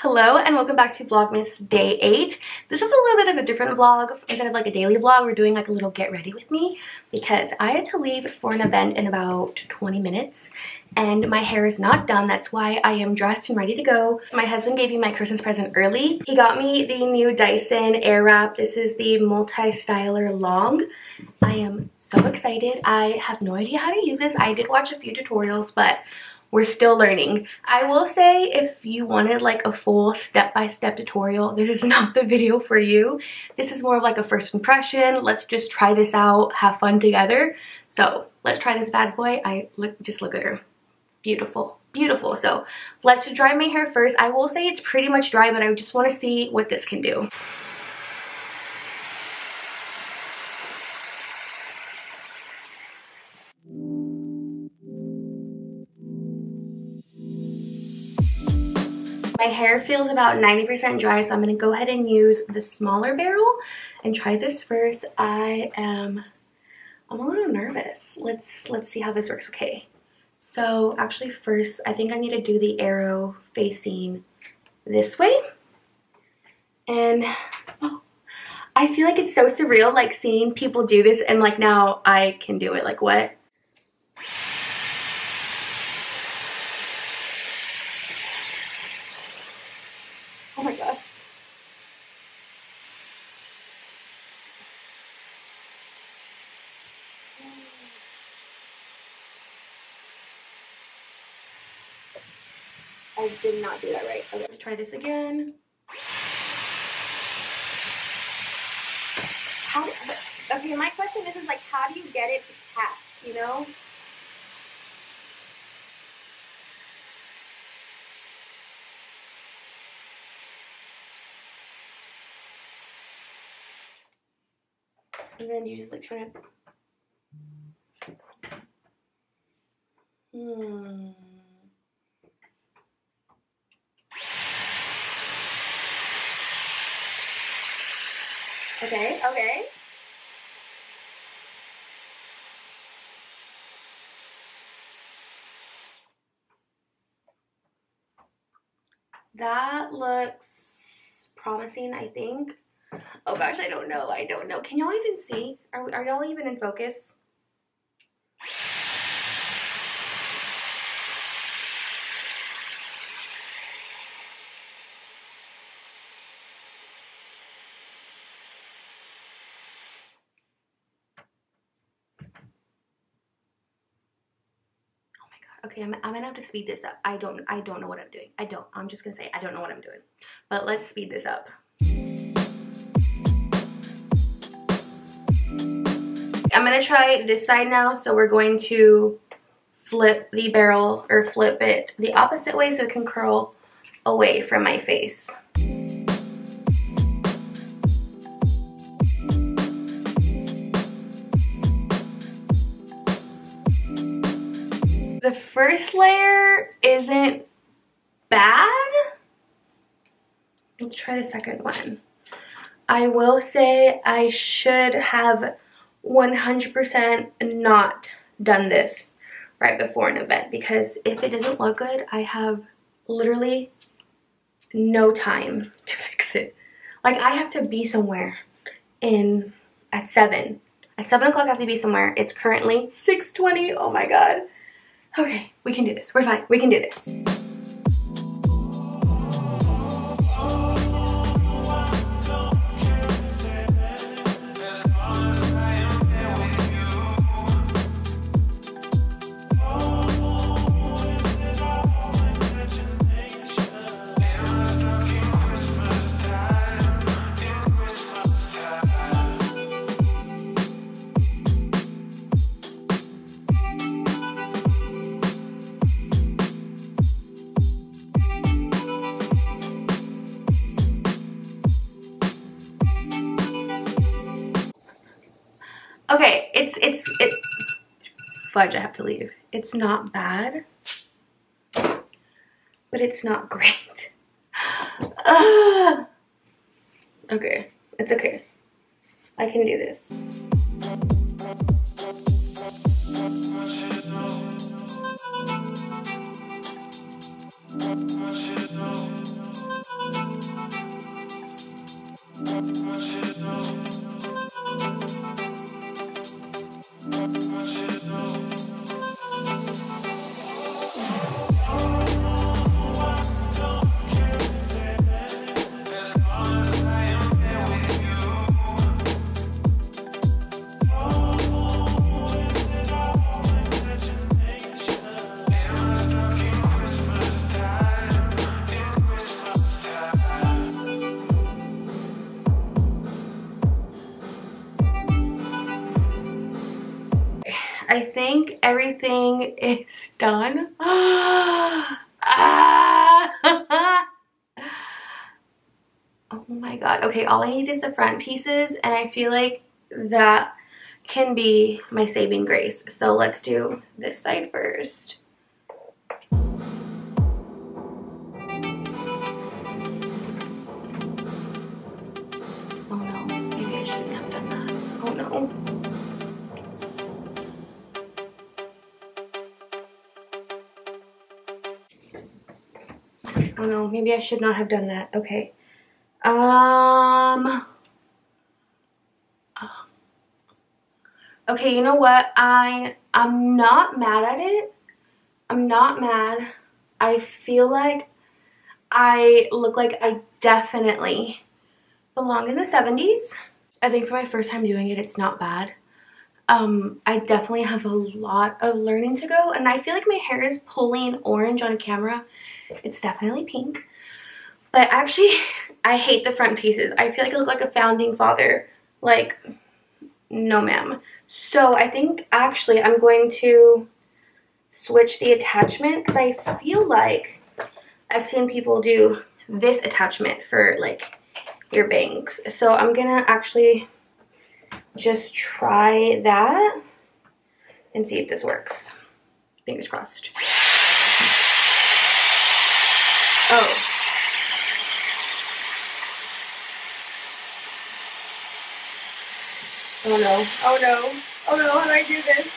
Hello and welcome back to Vlogmas Day 8. This is a little bit of a different vlog. Instead of like a daily vlog, we're doing like a little get ready with me because I had to leave for an event in about 20 minutes and my hair is not done. That's why I am dressed and ready to go. My husband gave me my Christmas present early. He got me the new Dyson Airwrap. This is the multi-styler long. I am so excited. I have no idea how to use this. I did watch a few tutorials, but we're still learning. I will say if you wanted like a full step-by-step tutorial, this is not the video for you. This is more of like a first impression. Let's just try this out, have fun together. So let's try this bad boy. Just look at her. Beautiful, beautiful. So let's dry my hair first. I will say it's pretty much dry, but I just want to see what this can do. My hair feels about 90% dry, so I'm going to go ahead and use the smaller barrel and try this first. I'm a little nervous. Let's see how this works. Okay, so actually first I think I need to do the arrow facing this way. And oh, I feel like it's so surreal, like seeing people do this and like now I can do it. Like what? Oh my god. I did not do that right. Okay, let's try this again. Okay, my question is like, how do you get it attached, you know? And then you just like try to... Okay, okay. That looks promising, I think. Oh gosh, I don't know. Can y'all even see? Are y'all even in focus? Okay, I'm gonna have to speed this up. I don't know what I'm doing. I'm just gonna say I don't know what I'm doing. But let's speed this up. I'm gonna try this side now. So we're going to flip the barrel or flip it the opposite way so it can curl away from my face. The first layer isn't bad. Let's try the second one. I will say I should have 100% not done this right before an event because if it doesn't look good, I have literally no time to fix it. Like I have to be somewhere at 7. At 7 o'clock I have to be somewhere. It's currently 6:20. Oh my god. Okay, we can do this. We're fine. We can do this. Okay, fudge, I have to leave. It's not bad, but it's not great. Okay, it's okay. I can do this. I think everything is done. Oh my god. Okay, all I need is the front pieces, and I feel like that can be my saving grace. So let's do this side first. Oh no, maybe I shouldn't have done that. Oh no. Oh no, maybe I should not have done that. Okay. Okay, you know what? I'm not mad at it. I'm not mad. I feel like I look like I definitely belong in the 70s. I think for my first time doing it, it's not bad. I definitely have a lot of learning to go, and I feel like my hair is pulling orange on camera. It's definitely pink. But actually, I hate the front pieces. I feel like I look like a founding father. Like, no ma'am. So I think actually I'm going to switch the attachment, because I feel like I've seen people do this attachment for like your bangs. So I'm gonna actually just try that and see if this works. Fingers crossed. Oh. Oh no. Oh no. Oh no, how do I do this?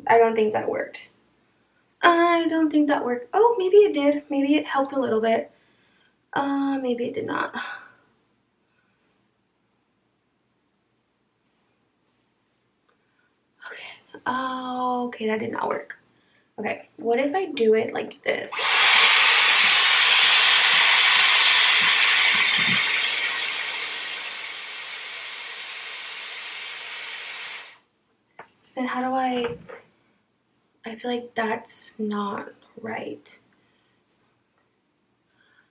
I don't think that worked. I don't think that worked. Oh, maybe it did. Maybe it helped a little bit. Maybe it did not. Okay. Oh, okay, that did not work. Okay, what if I do it like this? Then how do I feel like that's not right.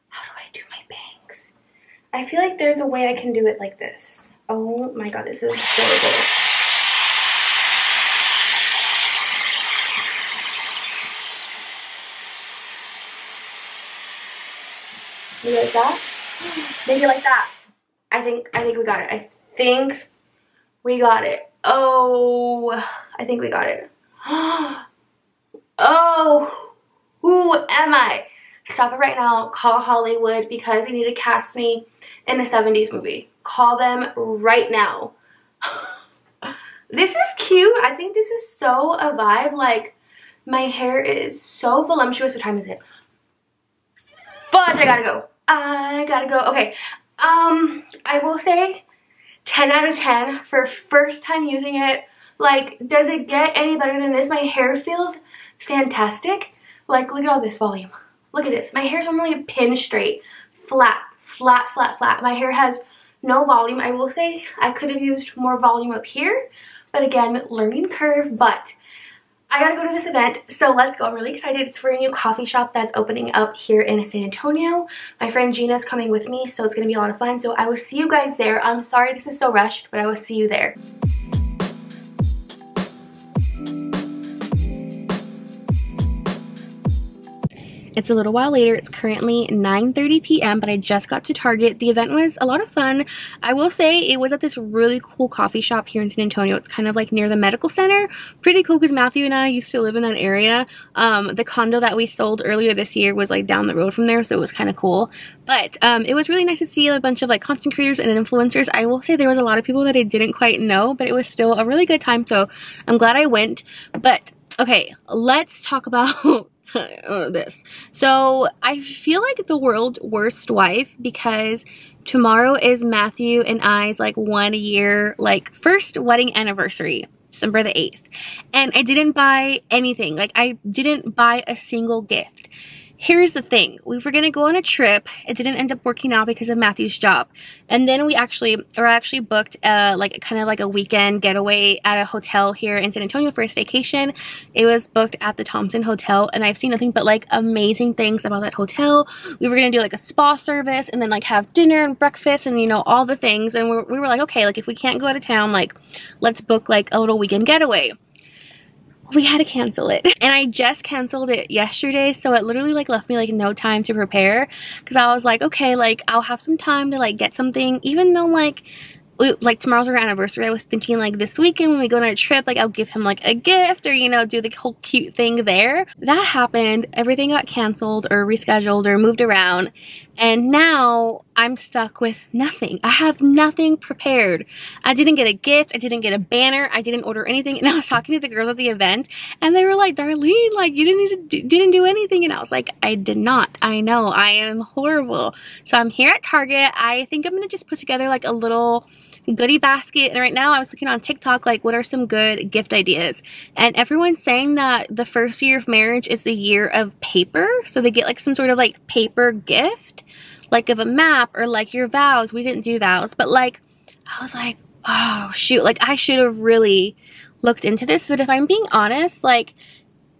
How do I do my bangs? I feel like there's a way I can do it like this. Oh my god, this is horrible. Maybe like that? Maybe like that. I think we got it. I think we got it. Oh, I think we got it. Oh, who am I? Stop it right now. Call Hollywood, because they need to cast me in a 70s movie. Call them right now. This is cute. I think this is so a vibe. Like, my hair is so voluptuous. What time is it? Fudge, I gotta go. I gotta go. Okay. I will say 10 out of 10 for first time using it. Like, does it get any better than this? My hair feels fantastic. Like, look at all this volume. Look at this. My hair is normally a pin straight, flat, flat, flat, flat. My hair has no volume. I will say I could have used more volume up here, but again, learning curve. But I gotta go to this event, so let's go. I'm really excited. It's for a new coffee shop that's opening up here in San Antonio. My friend Gina's coming with me, so it's gonna be a lot of fun. So I will see you guys there. I'm sorry this is so rushed, but I will see you there. It's a little while later. It's currently 9:30 p.m. but I just got to Target. The event was a lot of fun. I will say it was at this really cool coffee shop here in San Antonio. It's kind of like near the medical center. Pretty cool, because Matthew and I used to live in that area. The condo that we sold earlier this year was like down the road from there, so it was kind of cool. But it was really nice to see a bunch of like content creators and influencers. I will say there was a lot of people that I didn't quite know, but it was still a really good time, so I'm glad I went. But okay, let's talk about this. So I feel like the world's worst wife because tomorrow is Matthew and I's like 1 year, like first wedding anniversary, December the 8th. And I didn't buy anything. Like I didn't buy a single gift. Here's the thing, we were gonna go on a trip. It didn't end up working out because of Matthew's job. And then I actually booked like kind of like a weekend getaway at a hotel here in San Antonio for a staycation. It was booked at the Thompson Hotel and I've seen nothing but like amazing things about that hotel. We were gonna do like a spa service and then like have dinner and breakfast and you know all the things. And we were like, okay, like if we can't go out of town, like let's book like a little weekend getaway. We had to cancel it, and I just canceled it yesterday, so it literally like left me like no time to prepare because I was like, okay, like I'll have some time to like get something, even though like tomorrow's our anniversary. I was thinking like this weekend when we go on a trip, like I'll give him like a gift or you know do the whole cute thing there. That happened, everything got canceled or rescheduled or moved around, and now I'm stuck with nothing. I have nothing prepared. I didn't get a gift, I didn't get a banner, I didn't order anything. And I was talking to the girls at the event and they were like, Darlene, like you didn't do anything. And I was like, I did not. I know, I am horrible. So I'm here at Target. I think I'm gonna just put together like a little goodie basket, and right now I was looking on TikTok like what are some good gift ideas, and everyone's saying that the first year of marriage is the year of paper, so they get like some sort of like paper gift like of a map or like your vows. We didn't do vows, but like I was like, oh shoot, like I should have really looked into this. But if I'm being honest, like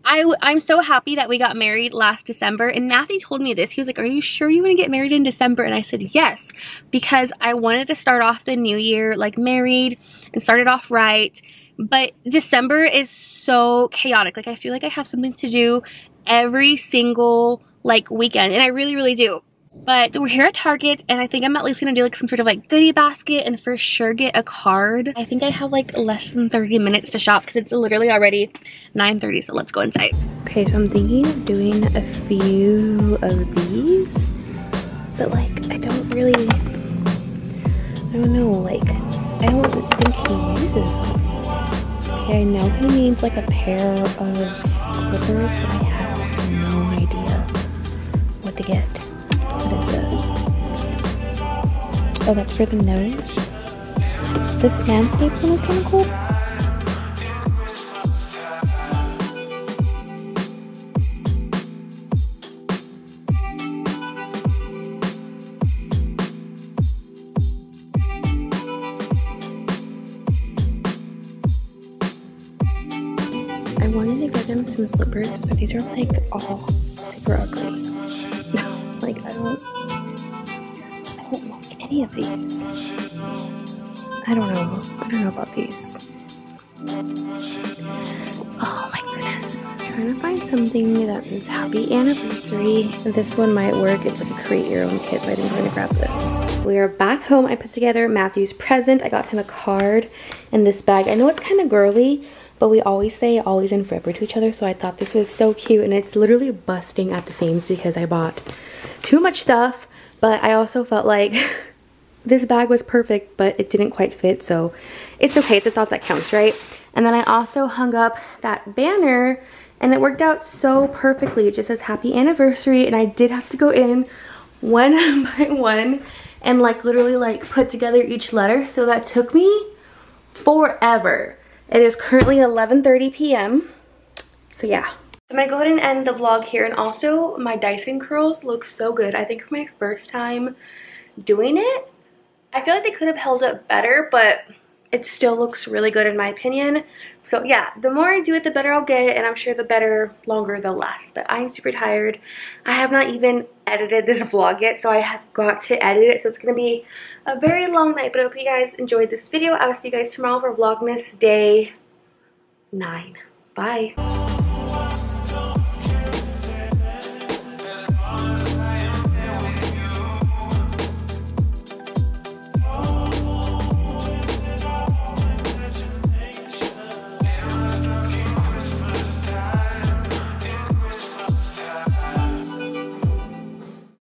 I'm so happy that we got married last December, and Matthew told me this. He was like, are you sure you want to get married in December? And I said yes, because I wanted to start off the new year like married and start it off right. But December is so chaotic. Like I feel like I have something to do every single like weekend, and I really do. But we're here at Target, and I think I'm at least gonna do like some sort of like goodie basket and for sure get a card. I think I have like less than 30 minutes to shop because it's literally already 9:30, so let's go inside. Okay, so I'm thinking of doing a few of these, but like I don't know, like I don't think he uses them. Okay, I know he needs like a pair of clippers, but I have no idea what to get. What is this? Oh, that's for the nose. This Manscaped one is kind of cool. I wanted to get him some slippers, but these are like all super ugly. Like I don't like any of these. I don't know about these. Oh my goodness. I'm trying to find something that says happy anniversary. This one might work. It's like a create your own kit, so I think I'm gonna grab this. We are back home. I put together Matthew's present. I got him a card in this bag. I know it's kind of girly, but we always say always and forever to each other, so I thought this was so cute, and it's literally busting at the seams because I bought too much stuff, but I also felt like this bag was perfect, but it didn't quite fit, so it's okay. It's a thought that counts, right? And then I also hung up that banner, and it worked out so perfectly. It just says happy anniversary, and I did have to go in one by one and like literally like put together each letter, so that took me forever. It is currently 11:30 p.m. so yeah. I'm gonna go ahead and end the vlog here, and also my Dyson curls look so good. I think for my first time doing it, I feel like they could have held up better, but it still looks really good in my opinion. So yeah, the more I do it, the better I'll get, and I'm sure the better, longer they'll last. But I'm super tired. I have not even edited this vlog yet, so I have got to edit it. So it's gonna be a very long night, but I hope you guys enjoyed this video. I will see you guys tomorrow for Vlogmas day 9. Bye.